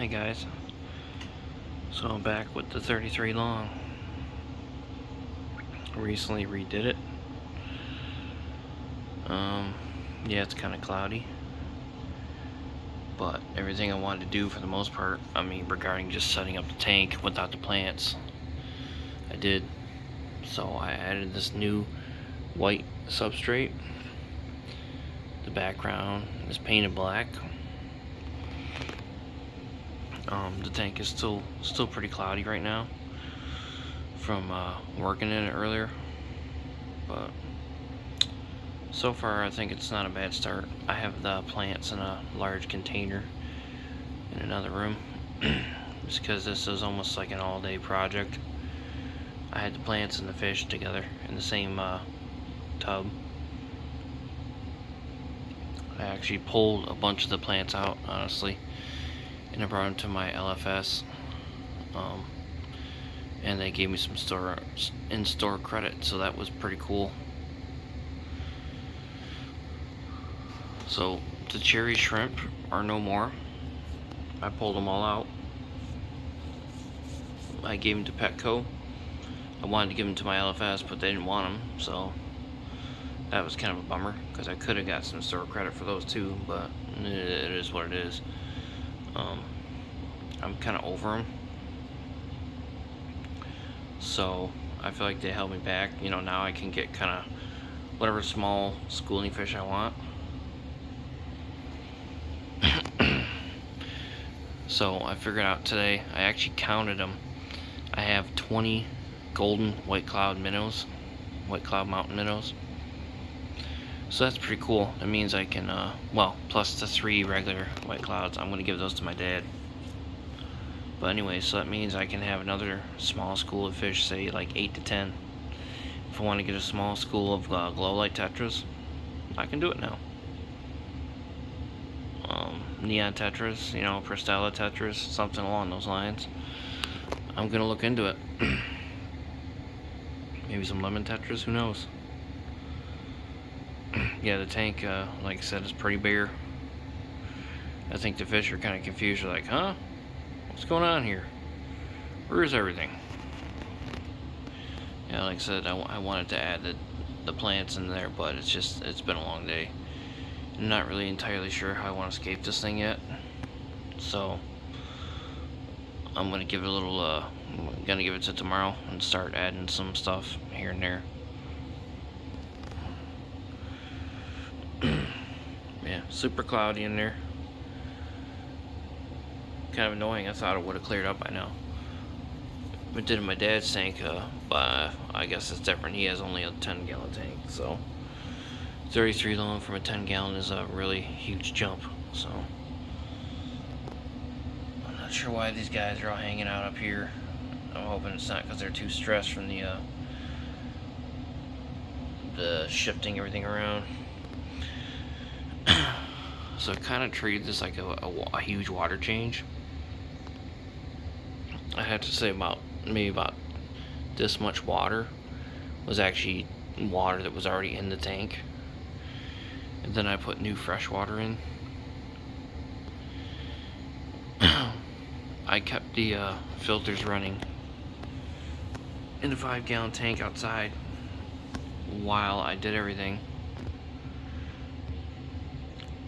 Hey guys, so I'm back with the 33 long. Recently redid it. Yeah, it's kind of cloudy, but everything I wanted to do for the most part, regarding just setting up the tank without the plants, I did. So I added this new white substrate. The background is painted black. The tank is still pretty cloudy right now from working in it earlier, but so far I think it's not a bad start. I have the plants in a large container in another room just because this is almost like an all-day project. I had the plants and the fish together in the same tub. I actually pulled a bunch of the plants out, honestly, and I brought them to my LFS, and they gave me some in-store credit, so that was pretty cool. So the cherry shrimp are no more. I pulled them all out. I gave them to Petco. I wanted to give them to my LFS, but they didn't want them, so that was kind of a bummer, because I could have got some store credit for those too, but it is what it is. I'm kind of over them, so I feel like they held me back. You know, now I can get kind of whatever small schooling fish I want. So I figured out today, I actually counted them. I have 20 golden white cloud minnows, white cloud mountain minnows. So that's pretty cool. That means I can, well, plus the 3 regular white clouds. I'm going to give those to my dad. But anyway, so that means I can have another small school of fish, say like 8 to 10. If I want to get a small school of glow light tetras, I can do it now. Neon tetras, you know, Prestella tetras, something along those lines. I'm going to look into it. Maybe some lemon tetras, who knows? Yeah, the tank, like I said, is pretty bare. I think the fish are kind of confused. They're like, huh? What's going on here? Where is everything? Yeah, like I said, I wanted to add the plants in there, but it's been a long day. I'm not really entirely sure how I want to escape this thing yet. So I'm gonna give it a little, I'm gonna give it to tomorrow and start adding some stuff here and there. Yeah, super cloudy in there. Kind of annoying. I thought it would have cleared up by now. I did in my dad's tank, but I guess it's different. He has only a 10-gallon tank, so 33 long from a 10-gallon is a really huge jump. So I'm not sure why these guys are all hanging out up here. I'm hoping it's not because they're too stressed from the shifting everything around. So I kind of treated this like a huge water change. I had to say maybe about this much water was actually water that was already in the tank, and then I put new fresh water in. I kept the filters running in the 5-gallon tank outside while I did everything.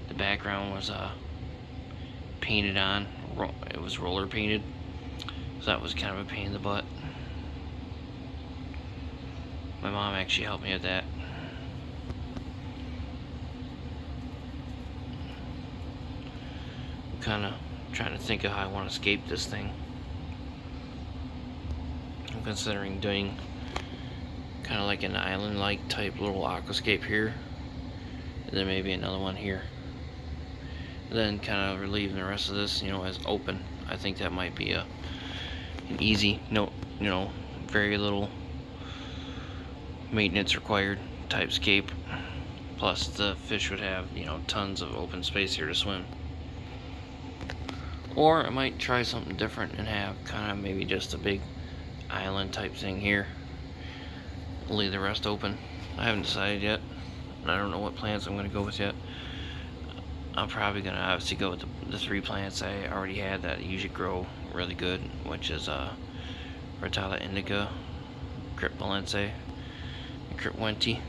The background was painted on. It was roller painted, so that was kind of a pain in the butt. My mom actually helped me with that. I'm kind of trying to think of how I want to escape this thing. I'm considering doing kind of like an island-like type little aquascape here, and then maybe another one here. Then kind of relieving the rest of this, you know, as open. I think that might be an easy, very little maintenance required type scape. Plus the fish would have, tons of open space here to swim. Or I might try something different and have kind of maybe just a big island type thing here. Leave the rest open. I haven't decided yet. I don't know what plants I'm going to go with yet. I'm probably gonna obviously go with the 3 plants I already had that usually grow really good, which is Rotala indica, Crypt Balense, and Crypt Wenti.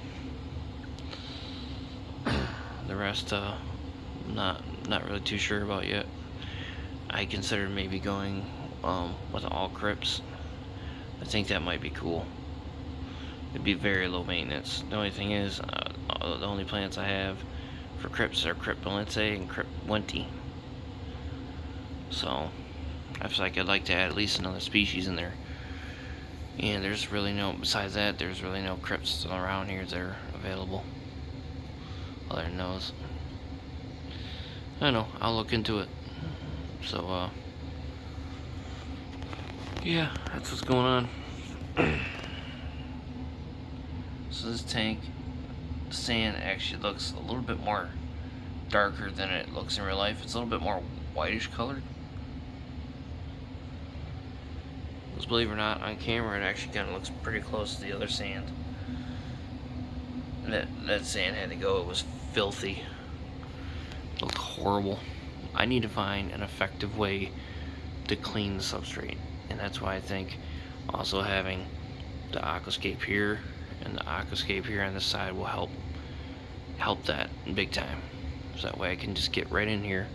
The rest, not really too sure about yet. I considered maybe going with all crypts. I think that might be cool. It'd be very low maintenance. The only thing is, the only plants I have for crypts are Crypt Balense and Crypt Wenti. So I feel like I'd like to add at least another species in there. And there's really no, besides that, there's really no crypts around here that are available. Other than those. I don't know, I'll look into it. So, yeah, that's what's going on. So this tank, the sand actually looks a little bit more darker than it looks in real life. It's a little bit more whitish colored. Because believe it or not, on camera it actually kind of looks pretty close to the other sand. That sand had to go. It was filthy. It looked horrible. I need to find an effective way to clean the substrate, and that's why I think also having the aquascape here and the aquascape here on this side will help that big time. So that way I can just get right in here,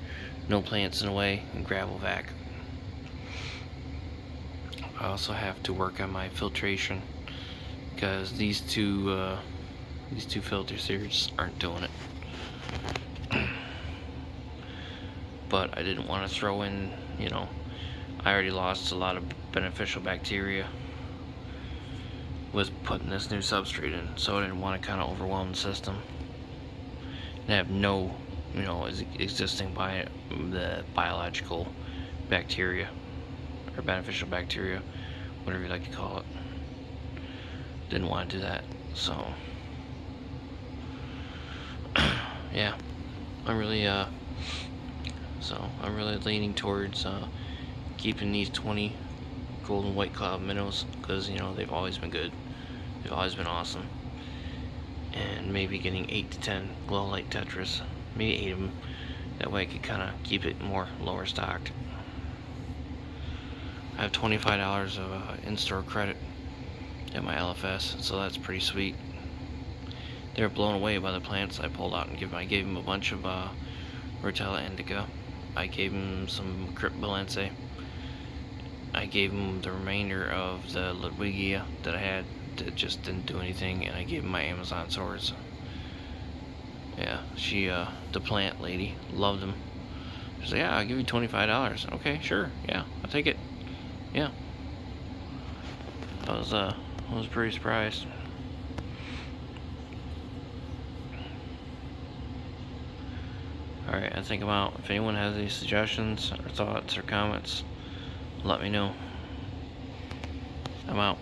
no plants in the way, and gravel vac. I also have to work on my filtration because these two filters here just aren't doing it. But I didn't want to throw in, you know, I already lost a lot of beneficial bacteria with putting this new substrate in, so I didn't want to kind of overwhelm the system and have no, you know, existing the biological bacteria or beneficial bacteria, whatever you like to call it. Didn't want to do that, so yeah, I'm really leaning towards keeping these 20 golden white cloud minnows because, you know, they've always been good. They've always been awesome. And maybe getting 8 to 10 glow light tetras, maybe 8 of them. That way I could kind of keep it more lower stocked. I have $25 of in-store credit at my LFS, so that's pretty sweet. They were blown away by the plants I pulled out and I gave them a bunch of Rotala indica. I gave them some Crypt Balense. I gave them the remainder of the Ludwigia that I had that just didn't do anything, and I gave them my Amazon swords. Yeah, she, the plant lady, loved them. She's like, yeah, I'll give you $25. Okay, sure, yeah, I'll take it. Yeah. I was pretty surprised. Alright, I think I'm out. If anyone has any suggestions or thoughts or comments, let me know. I'm out.